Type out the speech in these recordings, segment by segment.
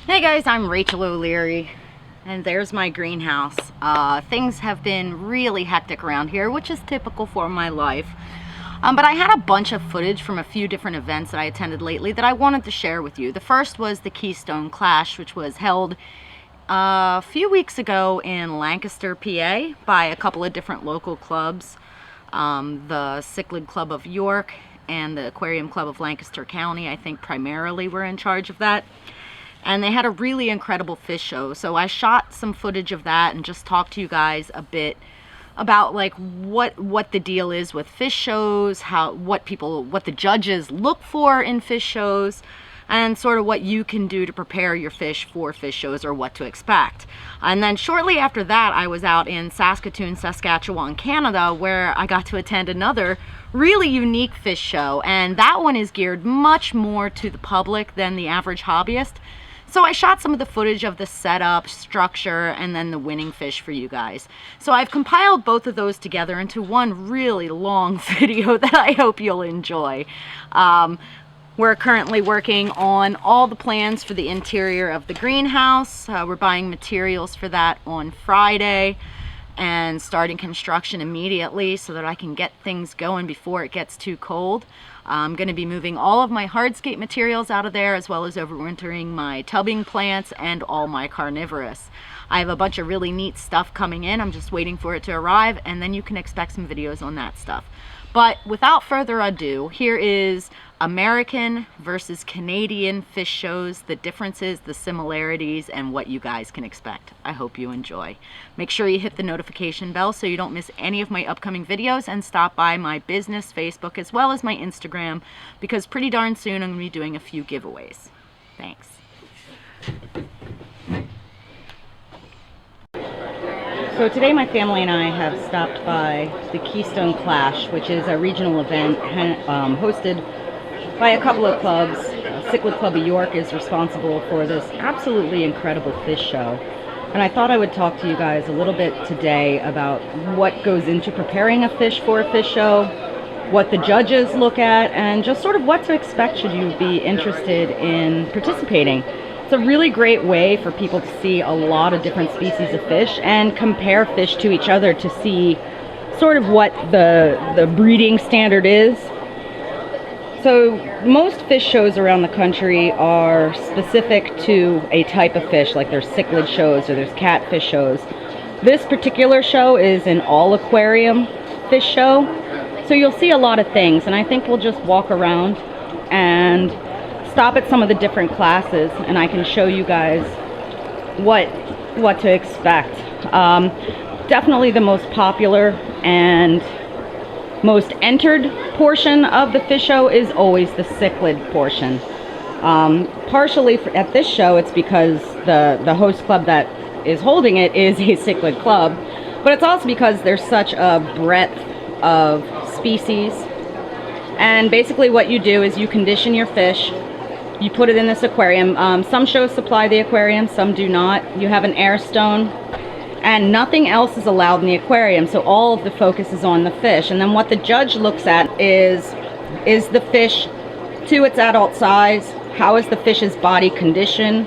Hey guys, I'm Rachel O'Leary, and there's my greenhouse. Things have been really hectic around here, which is typical for my life. But I had a bunch of footage from a few different events that I attended lately that I wanted to share with you. The first was the Keystone Clash, which was held a few weeks ago in Lancaster, PA, by a couple of different local clubs. The Cichlid Club of York and the Aquarium Club of Lancaster County, I think primarily were in charge of that. And they had a really incredible fish show. So I shot some footage of that and just talked to you guys a bit about like what the deal is with fish shows, what the judges look for in fish shows, and sort of what you can do to prepare your fish for fish shows or what to expect. And then shortly after that, I was out in Saskatoon, Saskatchewan, Canada, where I got to attend another really unique fish show. And that one is geared much more to the public than the average hobbyist. So I shot some of the footage of the setup, structure, and then the winning fish for you guys. So I've compiled both of those together into one really long video that I hope you'll enjoy. We're currently working on all the plans for the interior of the greenhouse. We're buying materials for that on Friday and starting construction immediately so that I can get things going before it gets too cold. I'm going to be moving all of my hardscape materials out of there, as well as overwintering my tubbing plants and all my carnivorous. I have a bunch of really neat stuff coming in. I'm just waiting for it to arrive, and then you can expect some videos on that stuff. But without further ado, here is American versus Canadian fish shows, the differences, the similarities, and what you guys can expect. I hope you enjoy. Make sure you hit the notification bell so you don't miss any of my upcoming videos, and stop by my business Facebook as well as my Instagram, because pretty darn soon I'm going to be doing a few giveaways. Thanks. So today my family and I have stopped by the Keystone Clash, which is a regional event hosted by a couple of clubs. Cichlid Club of York is responsible for this absolutely incredible fish show. And I thought I would talk to you guys a little bit today about what goes into preparing a fish for a fish show, what the judges look at, and just sort of what to expect should you be interested in participating. It's a really great way for people to see a lot of different species of fish and compare fish to each other to see sort of what the breeding standard is. So most fish shows around the country are specific to a type of fish, like there's cichlid shows or there's catfish shows. This particular show is an all aquarium fish show, so you'll see a lot of things, and I think we'll just walk around and stop at some of the different classes and I can show you guys what to expect. Definitely the most popular and most entered portion of the fish show is always the cichlid portion. Partially at this show it's because the host club that is holding it is a cichlid club, but it's also because there's such a breadth of species. And basically what you do is you condition your fish. You put it in this aquarium. Some shows supply the aquarium, some do not. You have an air stone, and nothing else is allowed in the aquarium, so all of the focus is on the fish. And then what the judge looks at is the fish to its adult size? How is the fish's body condition?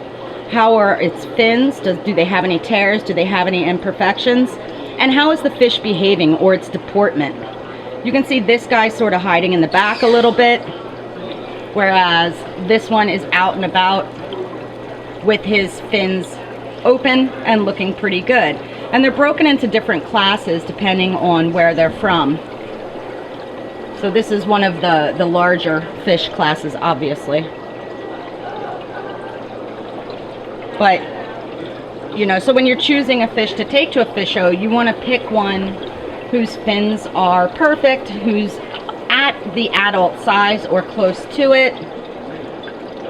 How are its fins? Do they have any tears? Do they have any imperfections? And how is the fish behaving, or its deportment? You can see this guy sort of hiding in the back a little bit, whereas this one is out and about with his fins open and looking pretty good. And they're broken into different classes depending on where they're from. So this is one of the larger fish classes, obviously. But, you know, so when you're choosing a fish to take to a fish show, you want to pick one whose fins are perfect, who's at the adult size or close to it.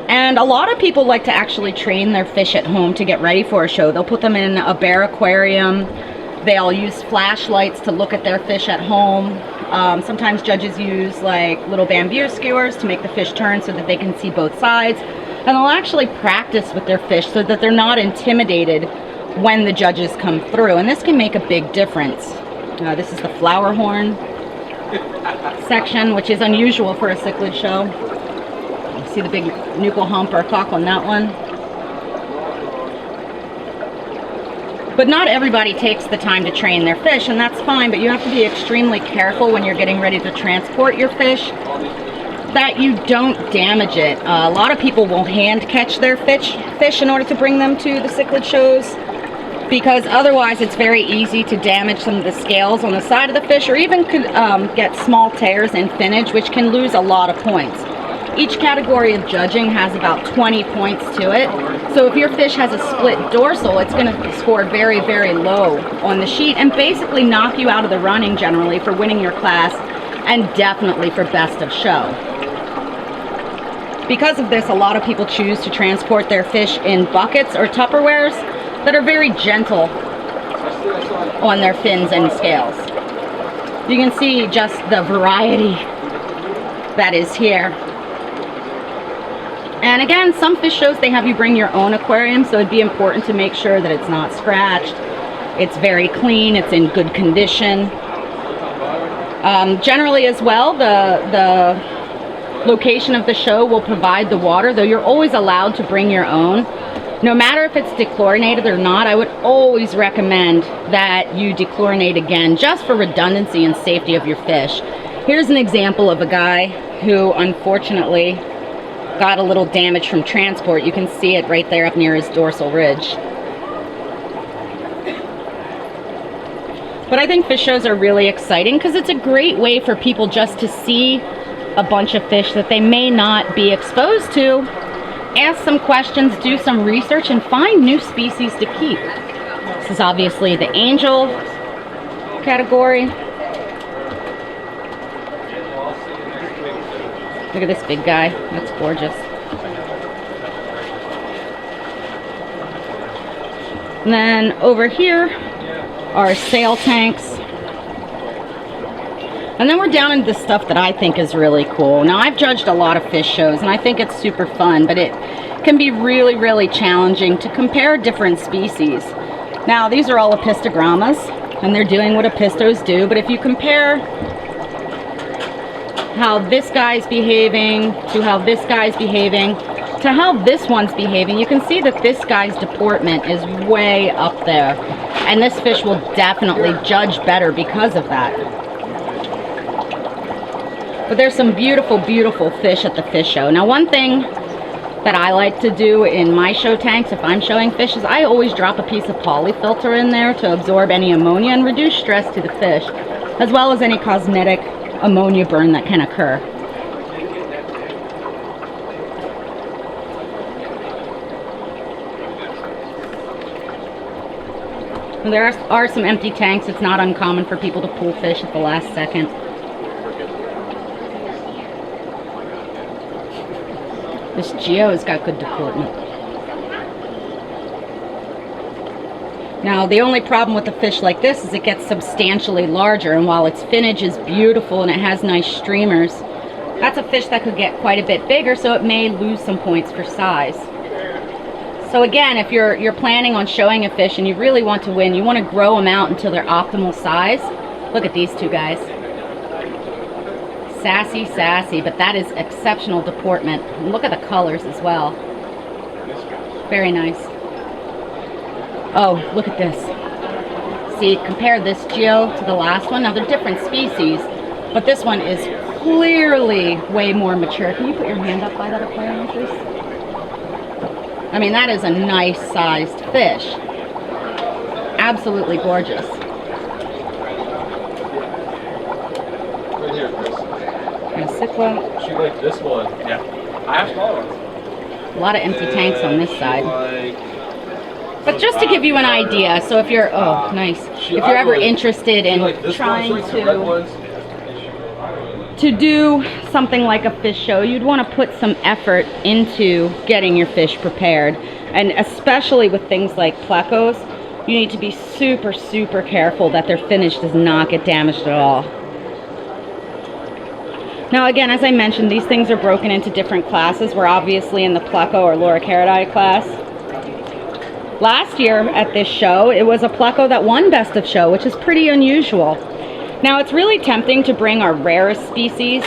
And a lot of people like to actually train their fish at home to get ready for a show. They'll put them in a bare aquarium. They'll use flashlights to look at their fish at home. Sometimes judges use like little bamboo skewers to make the fish turn so that they can see both sides. And they'll actually practice with their fish so that they're not intimidated when the judges come through. And this can make a big difference. This is the flower horn section, which is unusual for a cichlid show. You see the big nuchal hump or cock on that one. But not everybody takes the time to train their fish, and that's fine, but you have to be extremely careful when you're getting ready to transport your fish that you don't damage it. A lot of people will hand catch their fish in order to bring them to the cichlid shows, because otherwise it's very easy to damage some of the scales on the side of the fish, or even could get small tears in finnage, which can lose a lot of points. Each category of judging has about 20 points to it. So if your fish has a split dorsal, it's going to score very, very low on the sheet and basically knock you out of the running generally for winning your class, and definitely for best of show. Because of this, a lot of people choose to transport their fish in buckets or Tupperwares that are very gentle on their fins and scales. You can see just the variety that is here. And again, some fish shows, they have you bring your own aquarium, so it'd be important to make sure that it's not scratched, it's very clean, it's in good condition. Generally as well, the location of the show will provide the water, though you're always allowed to bring your own. No matter if it's dechlorinated or not, I would always recommend that you dechlorinate again, just for redundancy and safety of your fish. Here's an example of a guy who unfortunately got a little damage from transport. You can see it right there up near his dorsal ridge. But I think fish shows are really exciting because it's a great way for people just to see a bunch of fish that they may not be exposed to, ask some questions, do some research, and find new species to keep. This is obviously the angel category. Look at this big guy. That's gorgeous. And then over here are sail tanks. And then we're down into the stuff that I think is really cool. Now, I've judged a lot of fish shows, and I think it's super fun, but it can be really, really challenging to compare different species. Now, these are all apistogrammas, and they're doing what apistos do, but if you compare how this guy's behaving to how this guy's behaving to how this one's behaving, you can see that this guy's deportment is way up there, and this fish will definitely judge better because of that. But there's some beautiful, beautiful fish at the fish show. Now, one thing that I like to do in my show tanks if I'm showing fish is I always drop a piece of polyfilter in there to absorb any ammonia and reduce stress to the fish, as well as any cosmetic ammonia burn that can occur. There are some empty tanks. It's not uncommon for people to pull fish at the last second. This Geo's got good deportment. Now, the only problem with a fish like this is it gets substantially larger, and while its finnage is beautiful and it has nice streamers, that's a fish that could get quite a bit bigger, so it may lose some points for size. So again, if you're planning on showing a fish and you really want to win, you want to grow them out until they're optimal size. Look at these two guys. Sassy, sassy, but that is exceptional deportment. And look at the colors as well. Very nice. Oh, look at this. See, compare this Geo to the last one. Now, they're different species, but this one is clearly way more mature. Can you put your hand up by that aquarium, please? I mean, that is a nice sized fish. Absolutely gorgeous. Right here, Chris. And cichlid. She liked this one. Yeah. I have smaller ones. A lot of empty tanks on this side. But just to give you an idea, so if you're, oh, nice. If you're ever interested in trying to do something like a fish show, you'd want to put some effort into getting your fish prepared. And especially with things like plecos, you need to be super, super careful that their finish does not get damaged at all. Now again, as I mentioned, these things are broken into different classes. We're obviously in the pleco or loricaridae class. Last year at this show, it was a pleco that won Best of Show, which is pretty unusual. Now, it's really tempting to bring our rarest species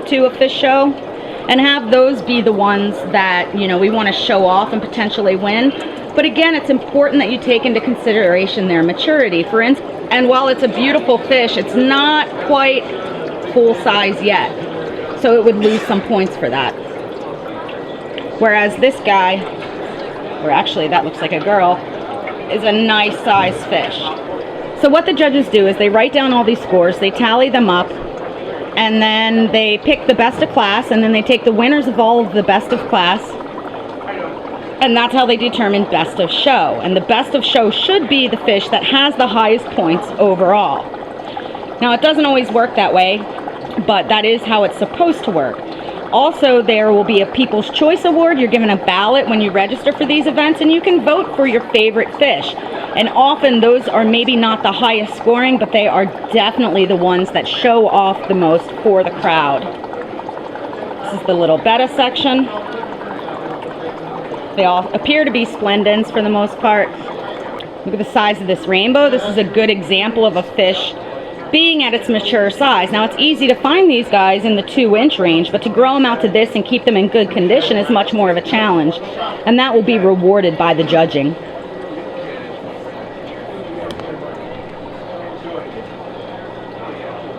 to a fish show and have those be the ones that, you know, we want to show off and potentially win. But again, it's important that you take into consideration their maturity. For instance, and while it's a beautiful fish, it's not quite full size yet. So it would lose some points for that. Whereas this guy, or actually that looks like a girl, is a nice size fish. So what the judges do is they write down all these scores, they tally them up, and then they pick the best of class, and then they take the winners of all of the best of class, and that's how they determine best of show. And the best of show should be the fish that has the highest points overall. Now, it doesn't always work that way, but that is how it's supposed to work. Also, there will be a People's Choice Award. You're given a ballot when you register for these events, and you can vote for your favorite fish. And often those are maybe not the highest scoring, but they are definitely the ones that show off the most for the crowd. This is the little betta section. They all appear to be Splendens for the most part. Look at the size of this rainbow. This is a good example of a fish being at its mature size. Now, it's easy to find these guys in the 2-inch range, but to grow them out to this and keep them in good condition is much more of a challenge, and that will be rewarded by the judging.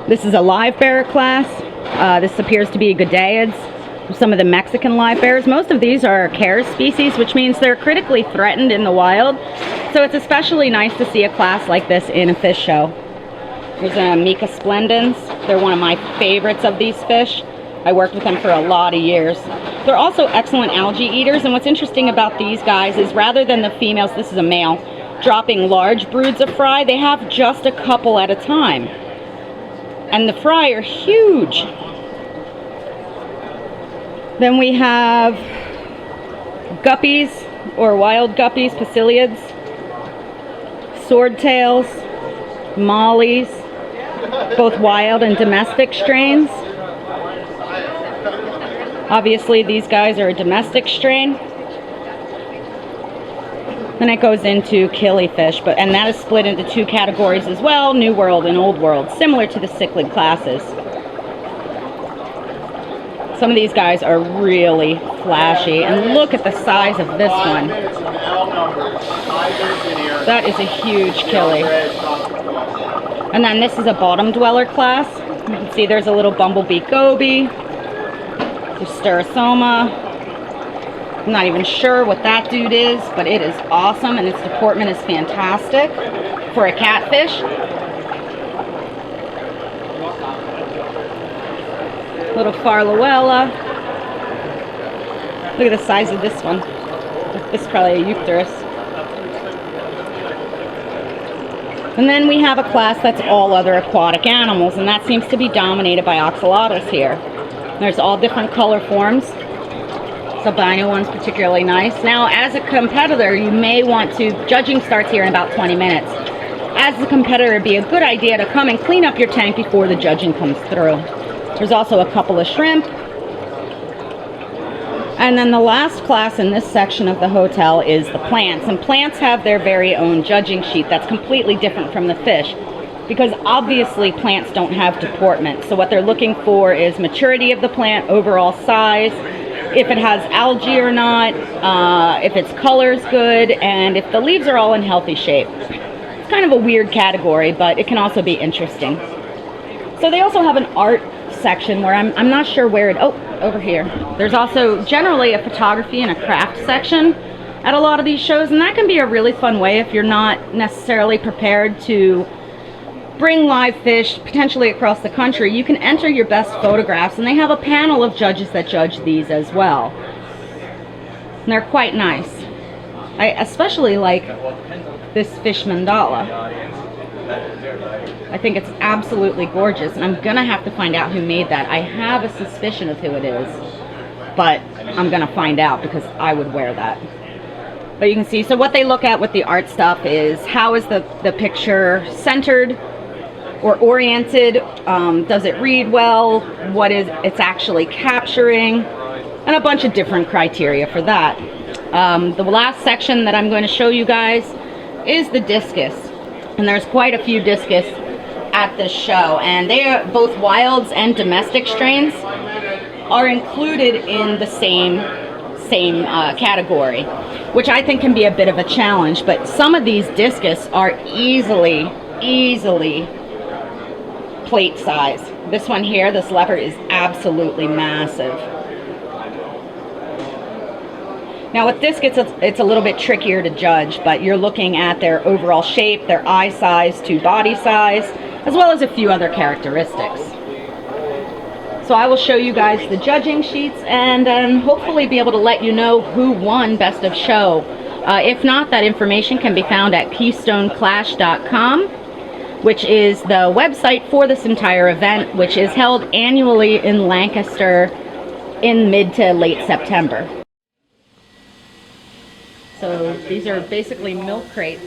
This is a live bearer class. This appears to be Goodeids, some of the Mexican live bears. Most of these are Cares species, which means they're critically threatened in the wild. So it's especially nice to see a class like this in a fish show. There's a Mica Splendens. They're one of my favorites of these fish. I worked with them for a lot of years. They're also excellent algae eaters, and what's interesting about these guys is rather than the females, this is a male, dropping large broods of fry, they have just a couple at a time. And the fry are huge. Then we have guppies, or wild guppies, Pasiliads, swordtails, mollies, both wild and domestic strains. Obviously, these guys are a domestic strain. Then it goes into Killifish, and that is split into 2 categories as well, New World and Old World, similar to the cichlid classes. Some of these guys are really flashy, and look at the size of this one. That is a huge killie. And then this is a bottom dweller class. You can see there's a little bumblebee goby, there's Sterosoma. I'm not even sure what that dude is, but it is awesome, and its deportment is fantastic for a catfish. Little Farluella. Look at the size of this one. This is probably a Eucterus. And then we have a class that's all other aquatic animals, and that seems to be dominated by oxalotus here. There's all different color forms. This albino one's particularly nice. Now, as a competitor, you may want to, judging starts here in about 20 minutes. As a competitor, it'd be a good idea to come and clean up your tank before the judging comes through. There's also a couple of shrimp. And then the last class in this section of the hotel is the plants. And plants have their very own judging sheet that's completely different from the fish, because obviously plants don't have deportment. So what they're looking for is maturity of the plant, overall size, if it has algae or not, if its color is good, and if the leaves are all in healthy shape. It's kind of a weird category, but it can also be interesting. So they also have an art section where I'm not sure where it, oh, over here. There's also generally a photography and a craft section at a lot of these shows, and that can be a really fun way if you're not necessarily prepared to bring live fish potentially across the country. You can enter your best photographs, and they have a panel of judges that judge these as well. And they're quite nice. I especially like this fish mandala. I think it's absolutely gorgeous, and I'm gonna have to find out who made that. I have a suspicion of who it is, but I'm gonna find out because I would wear that. But you can see, so what they look at with the art stuff is how is the picture centered or oriented, does it read well, what is it's actually capturing, and a bunch of different criteria for that. The last section that I'm going to show you guys is the discus, and there's quite a few discus at this show, and they are both wilds and domestic strains are included in the same same category, which I think can be a bit of a challenge. But some of these discus are easily plate size. This one here, this leopard, is absolutely massive. Now with discus, it's a little bit trickier to judge, but you're looking at their overall shape, their eye size to body size, as well as a few other characteristics. So I will show you guys the judging sheets and hopefully be able to let you know who won Best of Show. If not, that information can be found at KeystoneClash.com, which is the website for this entire event, which is held annually in Lancaster in mid to late September. So these are basically milk crates.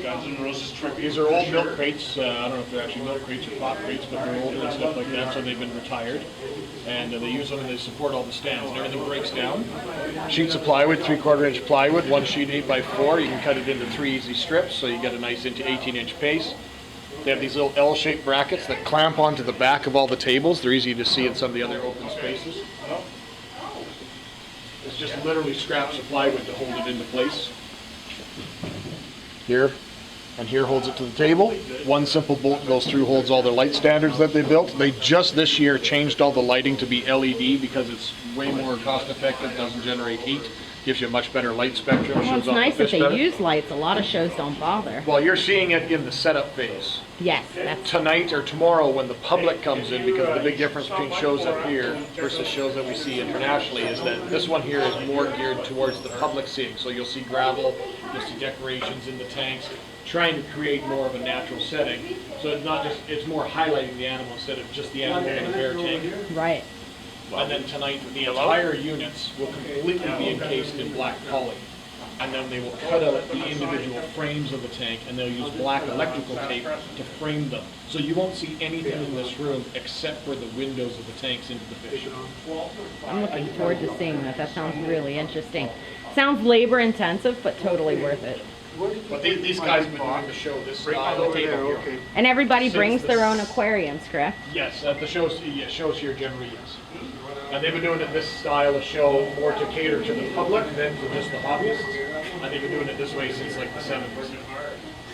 Guns N' Roses tribute. These are old milk crates. I don't know if they're actually milk crates or pop crates, but they're older and stuff like that, so they've been retired. And they use them and they support all the stands. And everything breaks down. Sheets of plywood, 3/4 inch plywood, one sheet 8x4. You can cut it into 3 easy strips, so you get a nice 18-inch pace. They have these little L-shaped brackets that clamp onto the back of all the tables. They're easy to see in some of the other open spaces. It's just literally scraps of plywood to hold it into place. Here and here holds it to the table. One simple bolt goes through, holds all their light standards that they built. They just this year changed all the lighting to be LED because it's way more cost effective, doesn't generate heat, gives you a much better light spectrum. Well, it's nice that they use lights. A lot of shows don't bother. Well, you're seeing it in the setup phase. Yes. That's Tonight or tomorrow when the public comes in, because the big difference between shows up here versus shows that we see internationally is that this one here is more geared towards the public seeing. So you'll see gravel, you'll see decorations in the tanks, trying to create more of a natural setting. So it's not just, it's more highlighting the animal instead of just the animal in a bare tank. right. And then tonight, the entire units will completely be encased in black poly. And then they will cut out the individual frames of the tank and they'll use black electrical tape to frame them. So you won't see anything in this room except for the windows of the tanks into the fish. I'm looking forward to seeing that. That sounds really interesting. Sounds labor intensive, but totally worth it. But these guys have been doing the show this style of table here. And everybody Since brings the their own aquariums, correct? Yes, at the shows here generally, yes. And they've been doing it this style of show more to cater to the public than to just the hobbyists. And they've been doing it this way since like the 70s.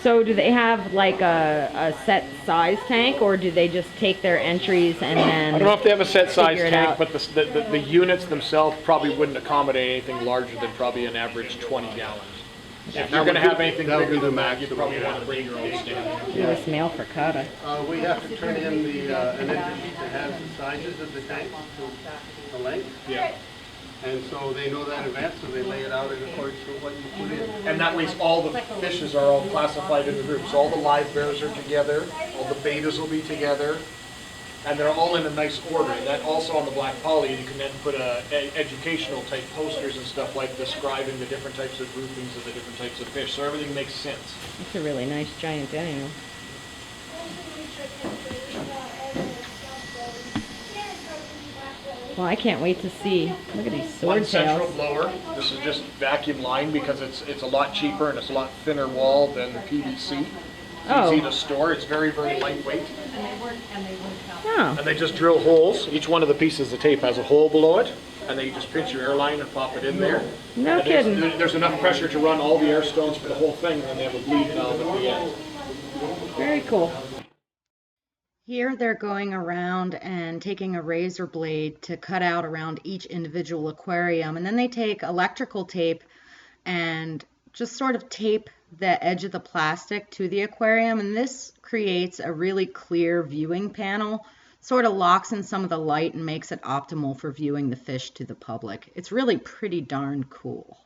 So do they have like a set size tank, or do they just take their entries and then I don't know if they have a set size figure it tank, out? but the units themselves probably wouldn't accommodate anything larger than probably an average 20 gallons. If you're going to have anything bigger than that, you'd probably want to bring your own stand. US mail for Kata? We have to turn in an entry sheet that has the sizes of the tanks, the length, Yeah. and so they know that in advance, so they lay it out in accordance with what you put in. And that way all the fishes are all classified into groups. All the live bears are together, all the betas will be together, and they're all in a nice order. And that also on the black poly, you can then put educational type posters and stuff like describing the different types of groupings of the different types of fish. So everything makes sense. It's a really nice giant animal. Well, I can't wait to see. Look at these One central swordtails. blower. This is just vacuum lined because it's a lot cheaper and it's a lot thinner wall than the PVC. It's Oh. easy to store. It's very, very lightweight. Oh, And they just drill holes. Each one of the pieces of tape has a hole below it. And then you just pinch your air line and pop it in there. no And kidding. there's enough pressure to run all the air stones for the whole thing, and then they have a bleed valve at the end. Very cool. Here they're going around and taking a razor blade to cut out around each individual aquarium, and then they take electrical tape and just sort of tape the edge of the plastic to the aquarium, and this creates a really clear viewing panel, sort of locks in some of the light and makes it optimal for viewing the fish to the public. It's really pretty darn cool.